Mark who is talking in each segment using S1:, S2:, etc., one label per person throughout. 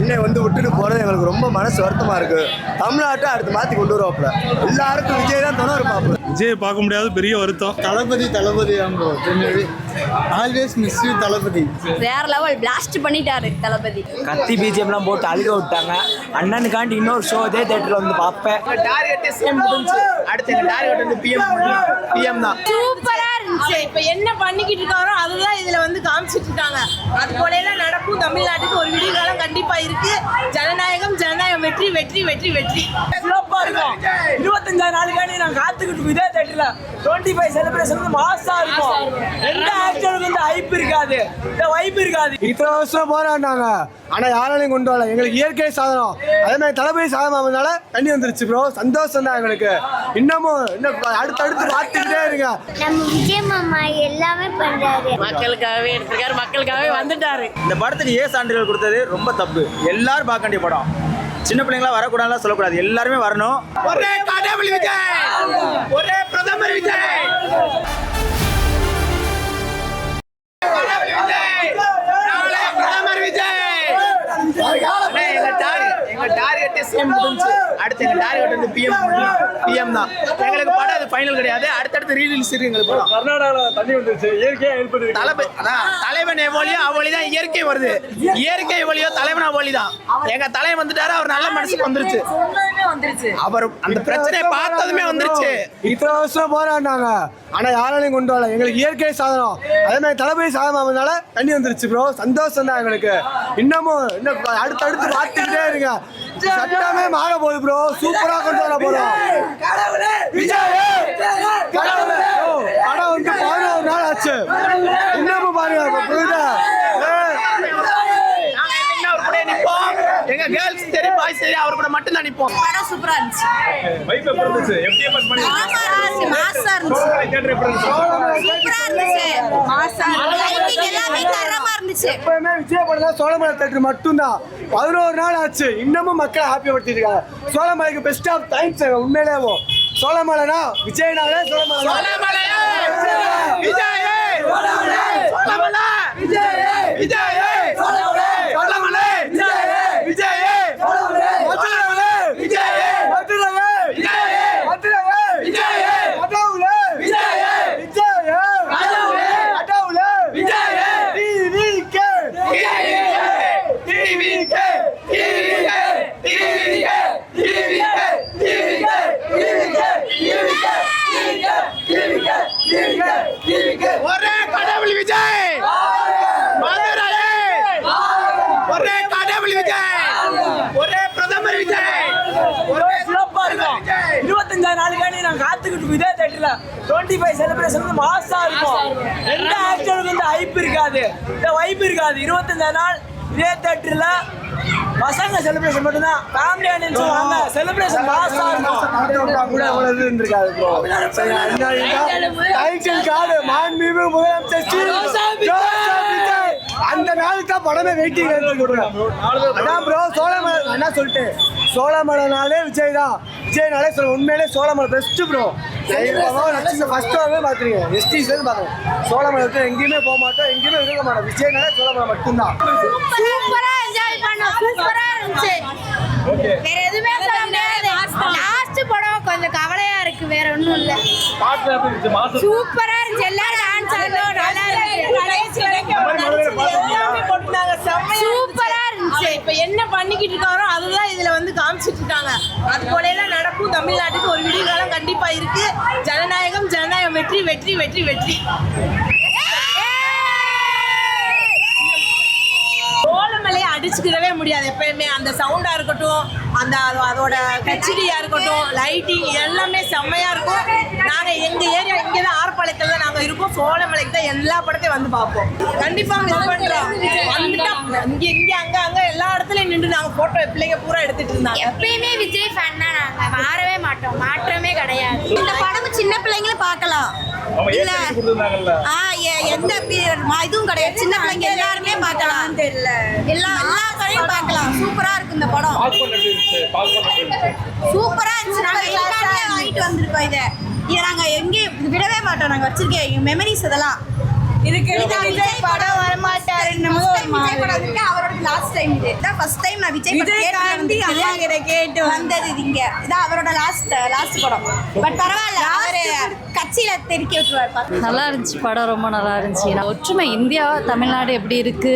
S1: அண்ணன் வந்து விட்டுட்டு போகிறது எங்களுக்கு ரொம்ப மனசு வருத்தமாக இருக்குது. தமிழ்நாட்டை அடுத்து மாற்றி கொண்டு வருவாப்புல. எல்லாருக்கும் விஜய் தான் துணை இருப்பாப்புல.
S2: விஜய் பார்க்க முடியாத பெரிய வருத்தம்.
S1: தளபதி ஆல்வேஸ் மிஸ் யூ தளபதி.
S3: வேற லெவல் பிளாஸ்ட் பண்ணிட்டாரு தளபதி.
S4: கத்தி பிஜிஎம்லாம் போட்டு அழுக விட்டாங்க. அண்ணனுக்காண்டி இன்னொரு ஷோ இதே தேட்டரில் வந்து பார்ப்பேன்.
S5: டார்கெட் சேம் முடிஞ்சு. அடுத்து எங்க டார்கெட் வந்து பிஎம் தான்.
S3: சூப்பரா இருந்துச்சு.
S6: இப்ப என்ன பண்ணிக்கிட்டு இருக்காரோ அதுதான் இதுல வந்து காமிச்சிட்டு இருக்காங்க. அது போல எல்லாம் நடக்கும். தமிழ்நாட்டுக்கு ஒரு விடிகாலம் கண்டிப்பா இருக்கு. ஜனநாயகம் வெற்றி வெற்றி வெற்றி வெற்றி.
S4: சிறப்பா இருக்கும். 25 நாளுக்காண்டி நான் காத்துக்கிட்டு இதே தேட்டர்ல 25 செலிப்ரேஷன் வந்து மாசா இருக்கும். எந்த ஆக்டருக்கு வந்து ஹைப் இருக்காது, இந்த வைப் இருக்காது.
S1: இத்தனை வருஷம் போராடினாங்க, ஆனா யாராலையும் கொண்டு வரல. எங்களுக்கு இயற்கை சாதனம், அதே மாதிரி தளபதி சாதனம் ஆனதுனால தண்ணி வந்துருச்சு ப்ரோ. சந்தோஷம் தான் எங்களுக்கு. இன்னமும் அடுத்தடுத்து பார்த்துக்கிட்டே இருங்க.
S7: நம்ம விஜய் மாமா எல்லாமே பண்றாரு.
S6: மக்களுக்காகவே எடுத்திருக்காரு, மக்களுக்காகவே வந்துட்டாரு.
S5: இந்த படத்துக்கு சான்றிதழ் கொடுத்தது ரொம்ப தப்பு. எல்லாரும் பார்க்க வேண்டிய படம். சின்ன பிள்ளைங்களா வரக்கூடாதுலாம் சொல்லக்கூடாது, எல்லாருமே வரணும். ஒரே கடவுள் விஜய், ஒரே பிரதமர் விஜய். எங்க டார்கெட் சேம் முடிஞ்சு. அடுத்து எங்க டார்கெட் வந்து பிஎம் தான். எங்களுக்கு படம் அது ஃபைனல் கிடையாது. அடுத்தடுத்து ரீலீஸ் இருக்கு எங்களுக்கு படம்.
S2: கர்நாடகாவில் தண்ணி வந்துருச்சு, இயற்கையா ஹெல்ப் பண்ணுது.
S5: தலைவன் எவ்வளியோ அவ்வளிதான் இயற்கை வருது. இயற்கை எவ்வளியோ தலைவன் அவ்வளி தான். எங்க தலைவன் வந்துட்டாரு, அவர் நல்ல மனசுக்கு வந்துருச்சு. அவர் அந்த பிரச்சனையை பார்த்ததுமே வந்துருச்சு.
S1: இத்தனை வருஷம் போராடினாங்க, ஆனா யாராலையும் கொண்டு வரல. எங்களுக்கு இயற்கை சாதனம், அதே மாதிரி தளபதி சாதனம் ஆனதுனால தண்ணி வந்துருச்சு ப்ரோ. சந்தோஷம் தான் எங்களுக்கு. இன்னமும் அடுத்தடுத்து பார்த்துக்கிட்டே இருங்க. சட்டமே மாற போகுது ப்ரோ. சூப்பரா கொண்டு வர போறோம். படம் வந்து 11 நாள் ஆச்சு. இன்னமும் பாருங்க புரியுதா.
S5: எங்க கேர்ள்ஸ் சரி பாய்ஸ் சரி அவர் கூட மட்டும் தான் நிப்போம்.
S3: படம் சூப்பரா இருந்துச்சு.
S2: வைப் எப்படி இருந்துச்சு? எஃப்டிஎம் பண்ணி
S3: மாசா இருந்துச்சு.
S2: தியேட்டர் எப்படி இருந்துச்சு?
S3: சூப்பரா இருந்துச்சு. மாசா லைட்டிங் எல்லாமே தரமா இருந்துச்சு.
S1: எப்பவுமே விஜய் படம் தான் சோழமலை தேட்டர் மட்டும்தான். 11 நாள் ஆச்சு. இன்னமும் மக்களை ஹாப்பியா படுத்திட்டு இருக்காங்க. சோழமலைக்கு பெஸ்ட் ஆஃப் தேங்க்ஸ். உண்மையிலேயே சோழமலைனா விஜய்னாலே சோழமலை.
S5: ஒரே கடவுள் விஜய், ஒரே கடவுள் விஜய், ஒரே பிரதமர் விஜய்.
S4: சிறப்பா இருக்கும். 25 நாளுக்காண்டி நான் காத்துக்கிட்டு இதே தேட்டர்ல 25 செலிப்ரேஷன் வந்து மாசா இருக்கும். எந்த ஆக்டருக்கு வந்து ஹைப் இருக்காது, இந்த வைப் இருக்காது. 25 நாள் இதே தேட்டர்ல பசங்க செலிப்ரேஷன் மட்டும்தான். ஃபேமிலி ஆடியன்ஸ் வாங்க, செலிப்ரேஷன் மாசா இருக்கும்.
S1: கூட அவ்வளவு இருந்திருக்காது ப்ரோ. டைட்டில் கார்டு மாண்புமிகு முதலமைச்சர் அந்த நாளுக்கு தான் படமே வெயிட்டிங். அதான் ப்ரோ சோழமலை என்ன சொல்லிட்டு சோழமலைனாலே விஜய் தான். விஜய்னாலே உண்மையிலே சோழமலை பெஸ்ட் ப்ரோ. ஃபர்ஸ்ட் வாங்க பார்த்துருங்க, எஸ்டிஸ் பார்த்துருங்க. சோழமலை எங்கேயுமே போக மாட்டோம், எங்கேயுமே இருக்க மாட்டோம். விஜய்னாலே சோழமலை மட்டும்தான்.
S3: சூப்பரா என்ஜாய் பண்ணோம். சூப்பரா இருந்துச்சு. வேற எதுவுமே சொல்ல முடியாது. லாஸ்ட் படம் கொஞ்சம் கவலையா இருக்கு, வேற ஒண்ணும் இல்ல. சூப்பரா இருந்துச்சு. எல்லாரும் டான்ஸ் ஆடணும், நல்லா இருந்துச்சு. சூப்பரா இருந்துச்சு.
S6: இப்ப என்ன பண்ணிக்கிட்டு இருக்காரோ அதுதான் இதுல வந்து காமிச்சிட்டு இருக்காங்க. அது போல எல்லாம் நடக்கும். தமிழ்நாட்டுக்கு ஒரு விடிகாலம் கண்டிப்பா இருக்கு. ஜனநாயகம் வெற்றி வெற்றி வெற்றி வெற்றி. சோழமலையை அடிச்சுக்கிடவே முடியாது. எப்பயுமே அந்த சவுண்டா இருக்கட்டும், அந்த அதோட கச்சேரியா இருக்கட்டும், லைட்டிங் எல்லாமே செம்மையா இருக்கும். நாங்க எங்க ஏரியா இங்கதான் ஆர்ப்பாளையத்துல தான் நாங்க இருக்கோம். சோழமலைக்கு தான் எல்லா படத்தையும் வந்து பார்ப்போம். கண்டிப்பா மிஸ் பண்றோம். இங்க அங்க எல்லா இடத்துலயும் நின்று நாங்க போட்டோ பிள்ளைங்க பூரா எடுத்துட்டு இருந்தாங்க.
S3: எப்பயுமே விஜய் ஃபேன் தான் நாங்க. மாறவே மாட்டோம், மாற்றமே கிடையாது. இந்த படம் சின்ன பிள்ளைங்களும் பார்க்கலாம். இல்ல எந்த இதுவும் கிடையாது. சின்ன பிள்ளைங்க எல்லாருமே பார்க்கலாம். தெரியல எல்லா கடையும் பார்க்கலாம். சூப்பரா இருக்கு இந்த படம். சூப்பரா இருந்துச்சு. நாங்க எல்லாமே வாங்கிட்டு வந்திருக்கோம். இதை நாங்க எங்கேயும் விடவே மாட்டோம். நாங்க வச்சிருக்கேன் மெமரிஸ். இதெல்லாம் விஜய் படம் வரமாட்டாருன்னு விஜய் படம் வந்துட்டு அவரோட லாஸ்ட் டைம் இது இதான் ஃபர்ஸ்ட் டைம் நான் விஜய் அம்மா கிட்ட கேட்டு வந்தது இங்க இதான் அவரோட லாஸ்ட் படம் பட் பரவாயில்ல அவரு கட்சியில தெரிக்க விட்டுருவாரு.
S8: நல்லா இருந்துச்சு படம், ரொம்ப நல்லா இருந்துச்சு. ஒற்றுமை இந்தியா தமிழ்நாடு எப்படி இருக்கு,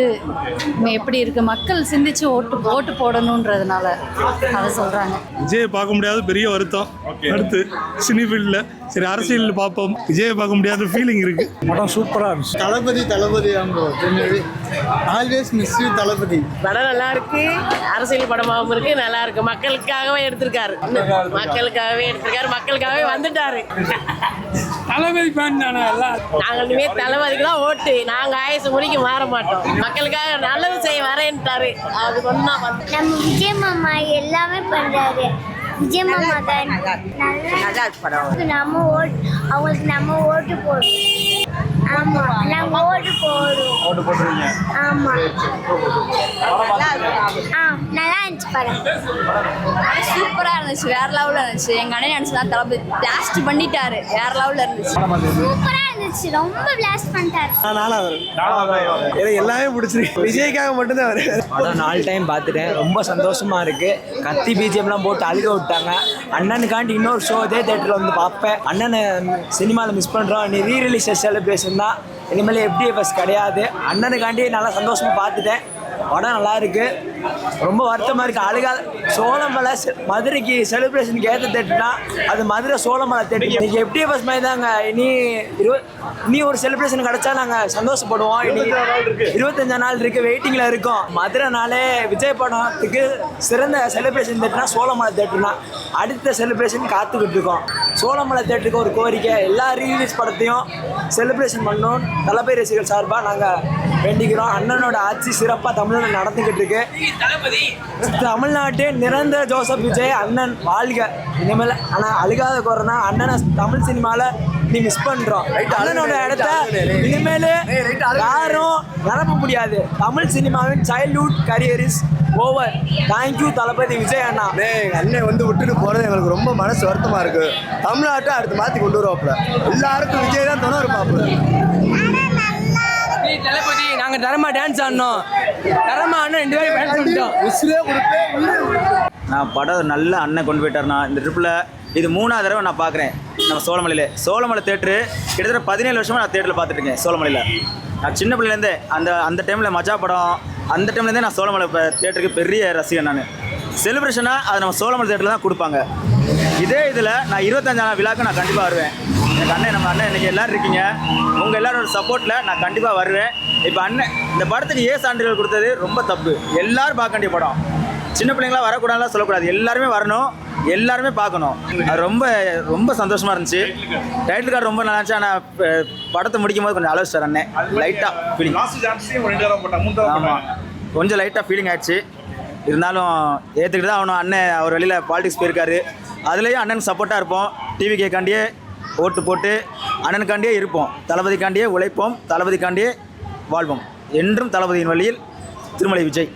S8: எப்படி இருக்கு, மக்கள் சிந்திச்சு ஓட்டு போடணுன்றதுனால அதை சொல்றாங்க.
S2: விஜய் பார்க்க முடியாத பெரிய வருத்தம். அடுத்து சினி ஃபீல்டில் சரி அரசியல் பார்ப்போம். விஜய் பார்க்க முடியாத ஃபீலிங் இருக்கு. படம் சூப்பராக இருந்துச்சு.
S1: தளபதி ஆல்வேஸ் மிஸ் யூ தளபதி.
S6: படம் நல்லா இருக்கு, அரசியல் படமாகவும் இருக்கு, நல்லா இருக்கு. மக்களுக்காகவே எடுத்திருக்காரு, மக்களுக்காகவே வந்துட்டாரு.
S2: தளபதி ஃபேன் தானே எல்லாம்.
S6: நாங்கள் இனிமேல் தளபதிக்கு தான் ஓட்டு. நாங்கள் ஆயுசு முடிக்க மாற மாட்டோம். மக்களுக்காக நல்லது செய்ய வரேன்ட்டாரு. அது ஒன்றா வந்து
S7: நம்ம விஜய் மாமா எல்லாமே பண்றாரு. விஜய் மாமா தான்
S6: நல்லா இருக்கு படம்.
S7: நம்ம அவங்களுக்கு நம்ம ஓட்டு போடுறோம். ஆமா நாங்க ஓட்டு போடுறோம். ஆமா நல்லா இருந்துச்சு படம்.
S8: சூப்பரா இருந்துச்சு, வேற லெவல்ல இருந்துச்சு. எங்க அண்ணன் நினைச்சுதான் தளபதி பிளாஸ்ட் பண்ணிட்டாரு, வேற லெவல்ல இருந்துச்சு.
S7: சூப்பரா இருந்துச்சு, ரொம்ப பிளாஸ்ட் பண்ணிட்டாரு.
S1: எனக்கு எல்லாமே பிடிச்சிருக்கு. விஜய்க்காக மட்டும்தான் வருது.
S4: படம் 4 டைம் பார்த்துட்டேன், ரொம்ப சந்தோஷமா இருக்கு. கத்தி பிஜிஎம்லாம் போட்டு அழுக விட்டாங்க. அண்ணனுக்காண்டி இன்னொரு ஷோ இதே தேட்டரில் வந்து பார்ப்பேன். அண்ணனை சினிமாவில் மிஸ் பண்ணுறோம். நீ ரீரிலீஸ் செலிப்ரேஷன் தான், இனிமேல் FDFS கிடையாது. அண்ணனுக்காண்டி நல்லா சந்தோஷமா பார்த்துட்டேன். படம் நல்லா இருக்கு, ரொம்ப வருத்தமாக இருக்குது. அழுகா சோளமலை மதுரைக்கு செலிப்ரேஷனுக்கு ஏற்ற தேட்டர்னா அது மதுரை சோளமலை தேட்டர். இன்னைக்கு FDFS மாதிரி தாங்க. இனி ஒரு செலிப்ரேஷன் கிடைச்சா நாங்கள் சந்தோஷப்படுவோம். இனி 25 நாள் இருக்கு, வெயிட்டிங்கில் இருக்கோம். மதுரைனாலே விஜய் படத்துக்கு சிறந்த செலிப்ரேஷன் தேட்டர்னா சோளமலை தேட்டர்னா. அடுத்த செலிப்ரேஷன் காத்துக்கிட்டு இருக்கோம். சோளமலை தேட்டருக்கு ஒரு கோரிக்கை, எல்லா ரீலீஸ் படத்தையும் செலிப்ரேஷன் பண்ணணும் தளபதி ரசிகர்கள் சார்பாக நாங்கள் வேண்டிக்கிறோம். அண்ணனோட ஆட்சி சிறப்பாக தமிழ்நாடு நடந்துக்கிட்டு இருக்கு. தமிழ்நாட்டு நிரந்தர ஜோசப் விஜய் அண்ணன் வாழ்க. இனிமேல் ஆனால் அழுகாத குறைனா அண்ணனை தமிழ் சினிமாவில் நீ மிஸ் பண்ணுறோம். அண்ணனோட இடத்த இனிமேல் யாரும் நிரப்ப முடியாது. தமிழ் சினிமாவின் childhood career is over. Thank you Thalapathy Vijay அண்ணா.
S1: அண்ணன் வந்து விட்டுட்டு போறது எங்களுக்கு ரொம்ப மனசு வருத்தமா இருக்கு. தமிழ்நாட்டை அடுத்து மாத்தி கொண்டு வருவாப்புல. எல்லாருக்கும் விஜய் தான் துணை இருப்பாப்புல.
S4: தளபதி நாங்கள் தரமா டான்ஸ் ஆடணும். தரமா அண்ணன் 2 பேரும் டான்ஸ் பண்ணிட்டோம்.
S9: நான் படம் நல்ல அண்ணன் கொண்டு போயிட்டார்ண்ணா. இந்த ட்ரிப்பில் இது 3ஆவது தடவை நான் பார்க்குறேன். நம்ம சோளமலை தேட்டரு கிட்டத்தட்ட 17 வருஷமாக நான் தேட்டரில் பார்த்துட்ருக்கேன். சோளமலையில் நான் சின்ன பிள்ளைலேருந்தே அந்த டைமில் மஜா படம் அந்த டைம்லேருந்தே நான் சோளமலை தேட்டருக்கு பெரிய ரசிகன். நான் செலிப்ரேஷனாக அதை நம்ம சோளமலை தேட்டரில் தான் கொடுப்பாங்க. இதே இதில் நான் 25ஆம் விழாக்கு நான் கண்டிப்பாக வருவேன். எனக்கு நம்ம அண்ணன் இன்றைக்கி எல்லோரும் இருக்கீங்க, உங்கள் எல்லாரோட சப்போர்ட்டில் நான் கண்டிப்பாக வருவேன். இப்போ அண்ணன் இந்த படத்துக்கு சான்றிதழ் கொடுத்தது ரொம்ப தப்பு. எல்லோரும் பார்க்க வேண்டிய படம். சின்ன பிள்ளைங்களாம் வரக்கூடாதுலாம் சொல்லக்கூடாது, எல்லாருமே வரணும், எல்லாருமே பார்க்கணும். அது ரொம்ப ரொம்ப சந்தோஷமாக இருந்துச்சு. டைட்டில் கார்டு ரொம்ப நல்லா இருந்துச்சு. ஆனால் படத்தை முடிக்கும் போது கொஞ்சம் அலோசிட்டார் அண்ணன். லைட்டாக ஃபீலிங், ஆமாம் கொஞ்சம் லைட்டாக ஃபீலிங் ஆயிடுச்சு. இருந்தாலும் ஏற்றுக்கிட்டு தான் அவனும். அண்ணன் அவர் வெளியில் பாலிடிக்ஸ் போயிருக்காரு, அதுலேயும் அண்ணனுக்கு சப்போர்ட்டாக இருப்போம். டிவிகேக்காண்டியே ஓட்டு போட்டு அண்ணனுக்காண்டியே இருப்போம். தளபதிக்காண்டியே உழைப்போம், தளபதிக்காண்டியே வாழ்வோம். என்றும் தளபதியின் வழியில் திருமலை விஜய்.